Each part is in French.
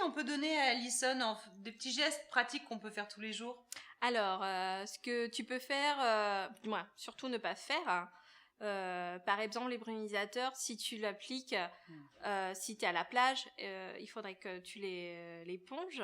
on peut donner à Alison, des petits gestes pratiques qu'on peut faire tous les jours? Alors, ce que tu peux faire, surtout ne pas faire, hein, par exemple les brumisateurs, si tu l'appliques, si tu es à la plage, il faudrait que tu l'éponges.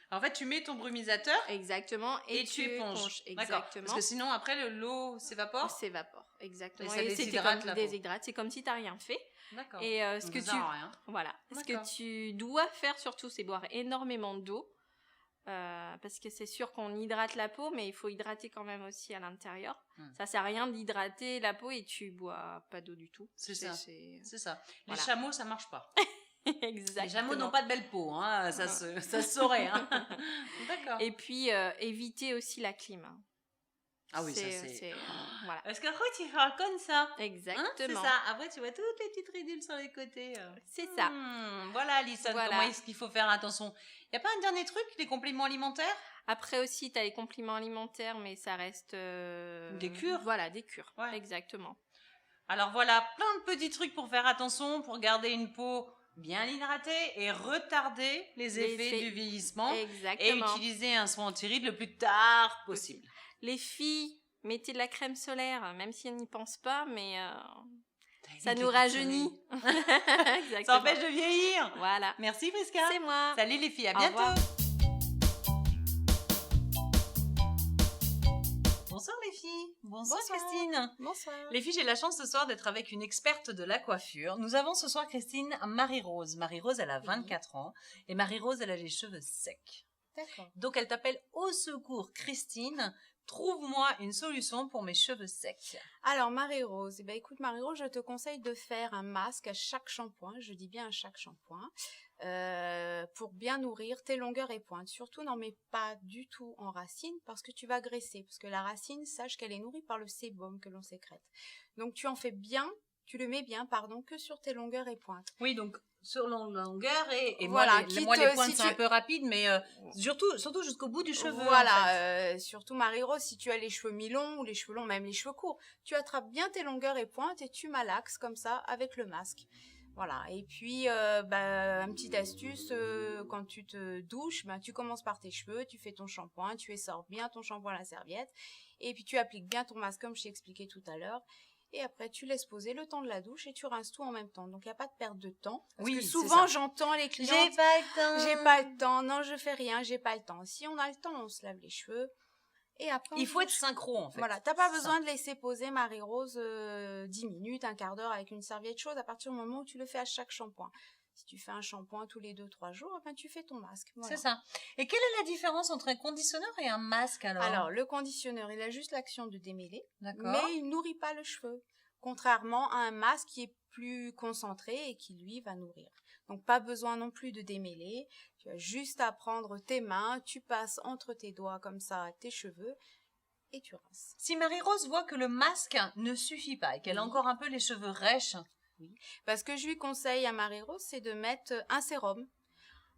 En fait, tu mets ton brumisateur exactement et tu éponges. Exactement. Parce que sinon, après, l'eau s'évapore. S'évapore, exactement. Et ça déshydrate, c'est comme si tu n'as rien fait. D'accord. Et ce que tu dois faire surtout, c'est boire énormément d'eau. Parce que c'est sûr qu'on hydrate la peau, mais il faut hydrater quand même aussi à l'intérieur. Ça sert à rien d'hydrater la peau et tu bois pas d'eau du tout. C'est ça. Voilà. Les chameaux, ça marche pas. Exactement. Les chameaux n'ont pas de belle peau, hein. Ça se saurait. Hein. D'accord. Et puis, éviter aussi la clim. Ah oui, ça c'est... Voilà. Parce qu'après, tu feras comme ça. Exactement. C'est ça. Après, tu vois toutes les petites ridules sur les côtés. C'est ça. Voilà, Alison, comment est-ce qu'il faut faire attention? Il n'y a pas un dernier truc, les compléments alimentaires? Après aussi, tu as les compléments alimentaires, mais ça reste... Des cures? Voilà, des cures. Ouais. Exactement. Alors voilà, plein de petits trucs pour faire attention, pour garder une peau bien hydratée et retarder les effets du vieillissement. Exactement. Et utiliser un soin anti-rides le plus tard possible. Les filles, mettez de la crème solaire, même si elles n'y pensent pas, mais ça nous rajeunit. Ça empêche de vieillir. Voilà. Merci Prisca. C'est moi. Salut les filles, à Au bientôt. revoir. Bonsoir les filles. Bonsoir Christine. Bonsoir. Les filles, j'ai la chance ce soir d'être avec une experte de la coiffure. Nous avons ce soir Christine Marie-Rose. Marie-Rose, elle a 24 ans et Marie-Rose, elle a les cheveux secs. D'accord. Donc elle t'appelle au secours Christine. Trouve-moi une solution pour mes cheveux secs. Alors Marie-Rose, écoute Marie-Rose, je te conseille de faire un masque à chaque shampoing, je dis bien à chaque shampoing, pour bien nourrir tes longueurs et pointes. Surtout n'en mets pas du tout en racine parce que tu vas graisser, parce que la racine, sache qu'elle est nourrie par le sébum que l'on sécrète. Donc tu le mets bien, que sur tes longueurs et pointes. Oui, donc sur la longueur et voilà, moi les pointes c'est un peu rapide, mais surtout jusqu'au bout du cheveu. Voilà, en fait. Surtout Marie-Rose, si tu as les cheveux mi-longs ou les cheveux longs, même les cheveux courts, tu attrapes bien tes longueurs et pointes et tu malaxes comme ça avec le masque. Voilà, et puis une petite astuce, quand tu te douches, tu commences par tes cheveux, tu fais ton shampoing, tu essores bien ton shampoing à la serviette, et puis tu appliques bien ton masque comme je t'ai expliqué tout à l'heure. Et après, tu laisses poser le temps de la douche et tu rinces tout en même temps. Donc, il n'y a pas de perte de temps. Parce que souvent, j'entends les clients. J'ai pas le temps. Non, je fais rien, j'ai pas le temps. Si on a le temps, on se lave les cheveux. Et après, il faut être synchro, en fait. Voilà, t'as pas besoin de laisser poser Marie-Rose 10 minutes, un quart d'heure avec une serviette chaude à partir du moment où tu le fais à chaque shampoing. Si tu fais un shampoing tous les 2-3 jours, tu fais ton masque. Voilà. C'est ça. Et quelle est la différence entre un conditionneur et un masque alors? Alors, le conditionneur, il a juste l'action de démêler, d'accord, mais il nourrit pas le cheveu. Contrairement à un masque qui est plus concentré et qui, lui, va nourrir. Donc, pas besoin non plus de démêler. Tu as juste à prendre tes mains, tu passes entre tes doigts comme ça tes cheveux et tu rinces. Si Marie-Rose voit que le masque ne suffit pas et qu'elle a encore un peu les cheveux rêches... Oui, parce que je lui conseille à Marie-Rose, c'est de mettre un sérum.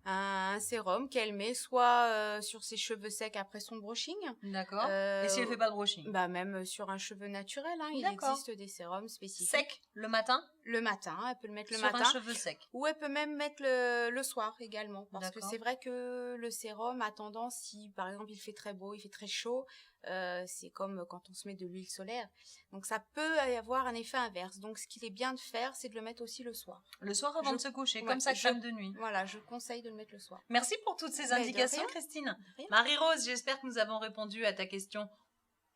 Un sérum qu'elle met soit sur ses cheveux secs après son brushing. D'accord. Et si elle fait pas de brushing? Même sur un cheveu naturel. Il existe des sérums spécifiques. Sec le matin? Le matin, elle peut le mettre le matin. Sur un cheveu sec. Ou elle peut même mettre le soir également. Parce que d'accord, c'est vrai que le sérum a tendance, si par exemple il fait très beau, il fait très chaud, c'est comme quand on se met de l'huile solaire. Donc ça peut avoir un effet inverse. Donc ce qu'il est bien de faire, c'est de le mettre aussi le soir. Le soir avant de se coucher, comme sa crème de nuit. Voilà, je conseille de le mettre le soir. Merci pour toutes ces indications, Christine. Marie-Rose, j'espère que nous avons répondu à ta question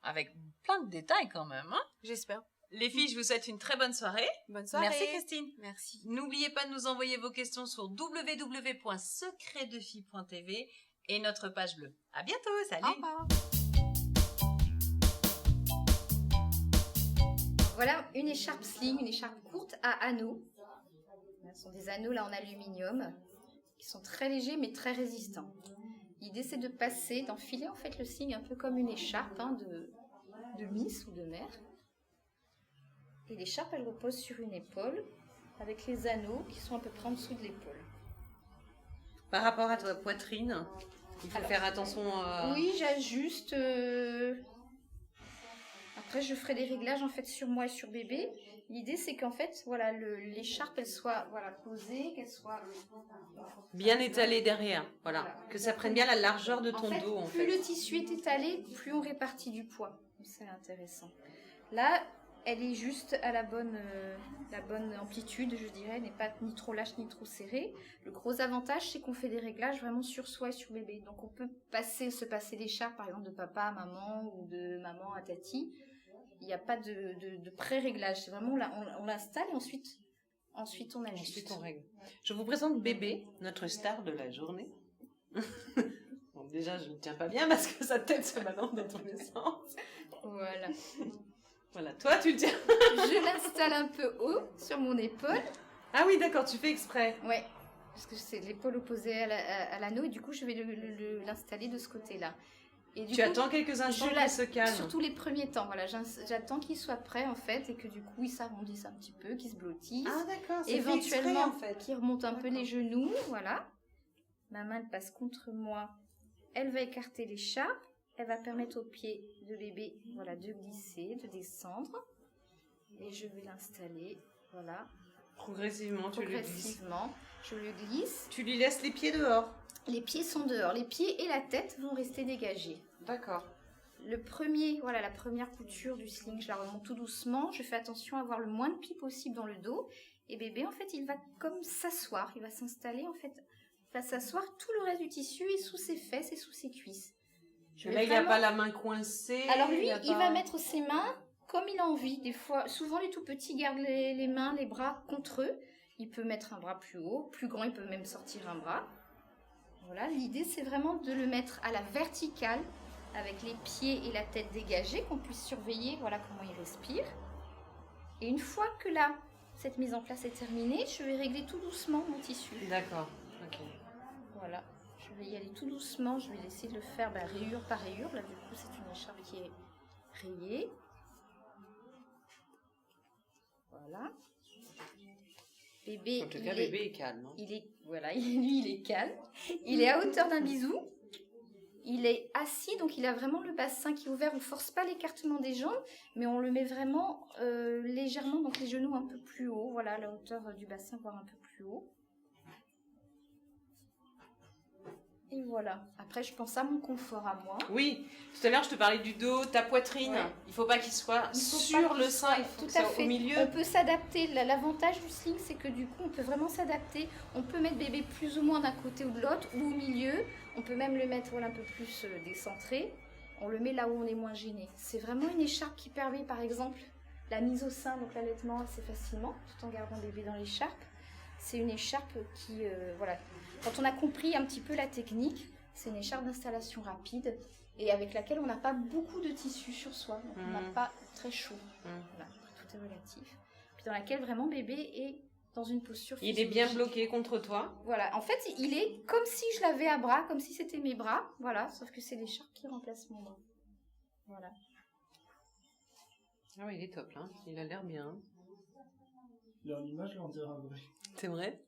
avec plein de détails quand même. Hein, j'espère. Les filles, je vous souhaite une très bonne soirée. Bonne soirée. Merci Christine. Merci. N'oubliez pas de nous envoyer vos questions sur www.secretdefille.tv et notre page bleue. À bientôt, salut. Au revoir. Voilà une écharpe sling, une écharpe courte à anneaux. Ce sont des anneaux là en aluminium qui sont très légers mais très résistants. L'idée c'est d'enfiler en fait le sling un peu comme une écharpe de miss ou de mère. Et l'écharpe elle repose sur une épaule avec les anneaux qui sont à peu près en dessous de l'épaule. Par rapport à ta poitrine, il faut faire attention à... Oui, j'ajuste à Après, je ferai des réglages en fait sur moi et sur bébé. L'idée, c'est qu'en fait, voilà, l'écharpe, elle soit posée, qu'elle soit bien étalée derrière. Voilà. Que ça prenne bien la largeur de ton dos, en plus fait. le tissu est étalé, plus on répartit du poids. C'est intéressant. Là, elle est juste à la bonne amplitude, je dirais. Elle n'est pas ni trop lâche ni trop serrée. Le gros avantage, c'est qu'on fait des réglages vraiment sur soi et sur bébé. Donc, on peut se passer l'écharpe, par exemple, de papa à maman ou de maman à tati. Il n'y a pas de pré-réglage. C'est vraiment, on l'installe et ensuite on ajuste. Ensuite, on règle. Je vous présente Bébé, notre star de la journée. Bon, déjà, je ne tiens pas bien parce que sa tête se balance dans tous les sens. Voilà. Voilà, toi, tu le tiens. Je l'installe un peu haut sur mon épaule. Ah oui, d'accord, tu fais exprès. Ouais, parce que c'est l'épaule opposée à l'anneau et du coup, je vais l'installer de ce côté-là. Et du Tu coup, attends quelques instants qu'il se calme. Surtout les premiers temps, voilà, j'attends qu'il soit prêt en fait et que du coup il s'arrondisse un petit peu, qu'il se blottisse. Ah d'accord, c'est éventuellement fait exprès, en fait. qu'il remonte un peu les genoux, voilà. Ma main passe contre moi, elle va écarter l'écharpe, elle va permettre au pied de bébé, voilà, de glisser, de descendre. Et je vais l'installer, voilà. Progressivement, tu le glisses. Je le glisse. Tu lui laisses les pieds dehors. Les pieds sont dehors, les pieds et la tête vont rester dégagés. D'accord. La première couture du sling, je la remonte tout doucement. Je fais attention à avoir le moins de plis possible dans le dos. Et bébé, en fait, il va comme s'asseoir. Il va s'installer, en fait. Il va s'asseoir. Tout le reste du tissu est sous ses fesses et sous ses cuisses. Là, il n'a pas la main coincée. Alors lui, il va mettre ses mains comme il a envie. Des fois, souvent les tout petits gardent les mains, les bras contre eux. Il peut mettre un bras plus haut. Plus grand, il peut même sortir un bras. Voilà, l'idée c'est vraiment de le mettre à la verticale avec les pieds et la tête dégagés, qu'on puisse surveiller voilà comment il respire. Et une fois que là, cette mise en place est terminée, je vais régler tout doucement mon tissu. D'accord, ok. Voilà, je vais y aller tout doucement, je vais essayer de le faire rayure par rayure. Là du coup c'est une écharpe qui est rayée. Voilà. Bébé, en tout cas, bébé est calme. Hein. Il est calme. Il est à hauteur d'un bisou. Il est assis, donc il a vraiment le bassin qui est ouvert. On ne force pas l'écartement des jambes, mais on le met vraiment légèrement, donc les genoux un peu plus haut. Voilà, à la hauteur du bassin, voire un peu plus haut. Et voilà. Après, je pense à mon confort à moi. Oui, tout à l'heure, je te parlais du dos, ta poitrine. Ouais. Il ne faut pas qu'il soit sur le sein, il faut que ça soit au milieu. On peut s'adapter. L'avantage du sling, c'est que du coup, on peut vraiment s'adapter. On peut mettre bébé plus ou moins d'un côté ou de l'autre, ou au milieu. On peut même le mettre un peu plus décentré. On le met là où on est moins gêné. C'est vraiment une écharpe qui permet, par exemple, la mise au sein, donc l'allaitement assez facilement, tout en gardant bébé dans l'écharpe. C'est une écharpe qui, quand on a compris un petit peu la technique, c'est une écharpe d'installation rapide et avec laquelle on n'a pas beaucoup de tissu sur soi, donc on n'a pas très chaud. Voilà, tout est relatif. Puis dans laquelle vraiment bébé est dans une posture physiologique. Il est bien bloqué contre toi. Voilà, en fait, il est comme si je l'avais à bras, comme si c'était mes bras, voilà, sauf que c'est l'écharpe qui remplace mon bras. Voilà. Ah oui, il est top là, il a l'air bien. Leur image, on dirait un vrai. C'est vrai.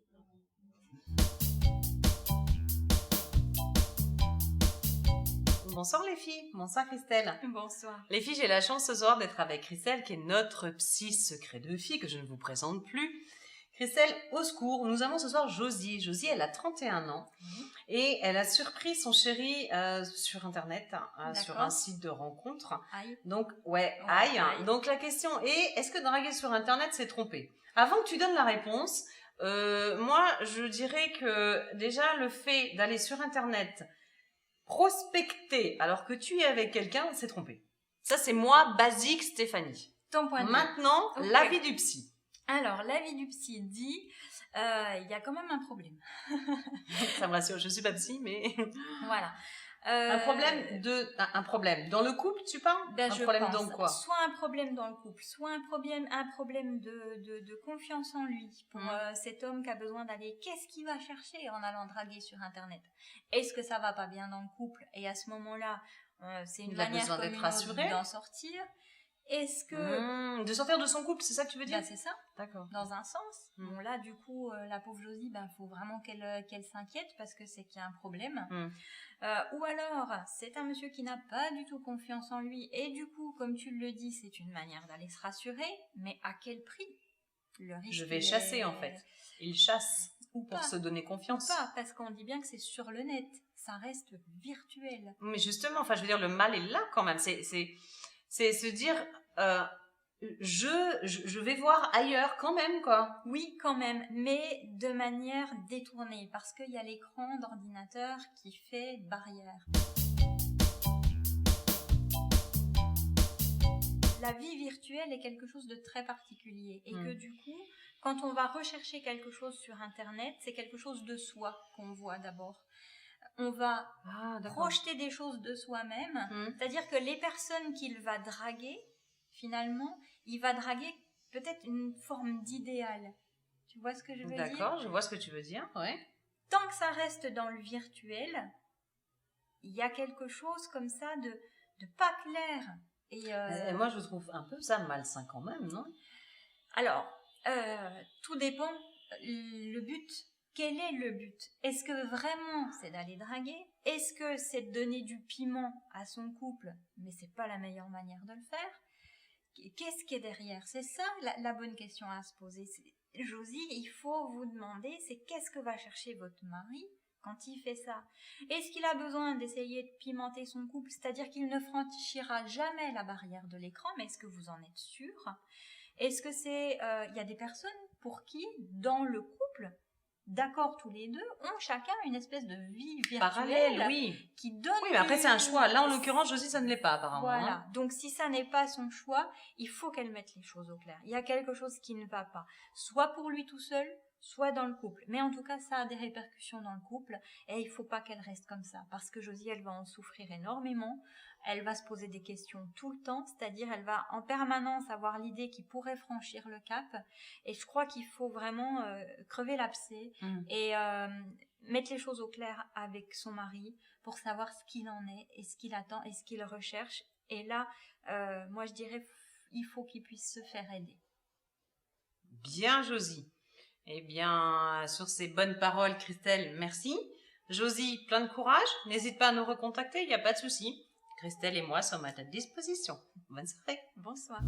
Bonsoir les filles, bonsoir Christelle. Bonsoir. Les filles, j'ai la chance ce soir d'être avec Christelle qui est notre psy secret de fille que je ne vous présente plus. Christelle, au secours, nous avons ce soir Josie. Josie, elle a 31 ans et elle a surpris son chéri sur internet, sur un site de rencontre. Aïe. Donc, aïe. Donc la question est, est-ce que draguer sur internet c'est trompé? Avant que tu donnes la réponse, moi je dirais que déjà le fait d'aller sur internet prospecter alors que tu es avec quelqu'un, c'est trompé. Ça c'est moi, basique Stéphanie. Ton point de vue. Maintenant, Okay. l'avis du psy. Alors, l'avis du psy dit, il y a quand même un problème. Ça me rassure, je suis pas psy, mais... Voilà. Un problème. Dans le couple, tu parles? Un problème dans quoi? Soit un problème dans le couple, soit un problème de confiance en lui pour cet homme qui a besoin d'aller. Qu'est-ce qu'il va chercher en allant draguer sur Internet? Est-ce que ça va pas bien dans le couple? Et à ce moment-là, c'est une manière comme une autre d'en sortir. Est-ce que... de sortir de son couple, c'est ça que tu veux dire? C'est ça. D'accord. Dans un sens. Bon, là, du coup, la pauvre Josie, faut vraiment qu'elle s'inquiète parce que c'est qu'il y a un problème. Ou alors, c'est un monsieur qui n'a pas du tout confiance en lui et du coup, comme tu le dis, c'est une manière d'aller se rassurer, mais à quel prix? Le risque, je vais chasser, en fait. Il chasse ou pour pas. se donner confiance. Ou pas, parce qu'on dit bien que c'est sur le net. Ça reste virtuel. Mais justement, je veux dire, le mal est là quand même. C'est se dire... je vais voir ailleurs quand même, quoi. Oui, quand même, mais de manière détournée, parce qu'il y a l'écran d'ordinateur qui fait barrière. La vie virtuelle est quelque chose de très particulier et que du coup, quand on va rechercher quelque chose sur Internet, c'est quelque chose de soi qu'on voit d'abord. On va projeter des choses de soi-même, c'est-à-dire que les personnes qu'il va draguer, finalement, il va draguer peut-être une forme d'idéal. Tu vois ce que je veux dire? D'accord, je vois ce que tu veux dire, ouais. Tant que ça reste dans le virtuel, il y a quelque chose comme ça de pas clair. Et moi, je trouve un peu ça malsain quand même, non? Alors, tout dépend le but. Quel est le but? Est-ce que vraiment c'est d'aller draguer? Est-ce que c'est de donner du piment à son couple? Mais c'est pas la meilleure manière de le faire. Qu'est-ce qui est derrière? C'est ça la bonne question à se poser. Josie, il faut vous demander, c'est qu'est-ce que va chercher votre mari quand il fait ça? Est-ce qu'il a besoin d'essayer de pimenter son couple? C'est-à-dire qu'il ne franchira jamais la barrière de l'écran, mais est-ce que vous en êtes sûr? Est-ce que c'est... Il y a des personnes pour qui, dans le couple, d'accord tous les deux, ont chacun une espèce de vie virtuelle parallèle, oui. Qui donne... Oui, mais après c'est un choix. Là, en l'occurrence, Josie, ça ne l'est pas apparemment. Voilà. Hein. Donc si ça n'est pas son choix, il faut qu'elle mette les choses au clair. Il y a quelque chose qui ne va pas. Soit pour lui tout seul, soit dans le couple. Mais en tout cas, ça a des répercussions dans le couple et il faut pas qu'elle reste comme ça. Parce que Josie, elle va en souffrir énormément. Elle va se poser des questions tout le temps, c'est-à-dire elle va en permanence avoir l'idée qu'il pourrait franchir le cap. Et je crois qu'il faut vraiment crever l'abcès et mettre les choses au clair avec son mari pour savoir ce qu'il en est et ce qu'il attend et ce qu'il recherche. Et là, moi je dirais, il faut qu'il puisse se faire aider. Bien, Josie. Eh bien, sur ces bonnes paroles, Christelle, merci. Josie, plein de courage. N'hésite pas à nous recontacter, il n'y a pas de souci. Christelle et moi sommes à ta disposition. Bonne soirée. Bonsoir.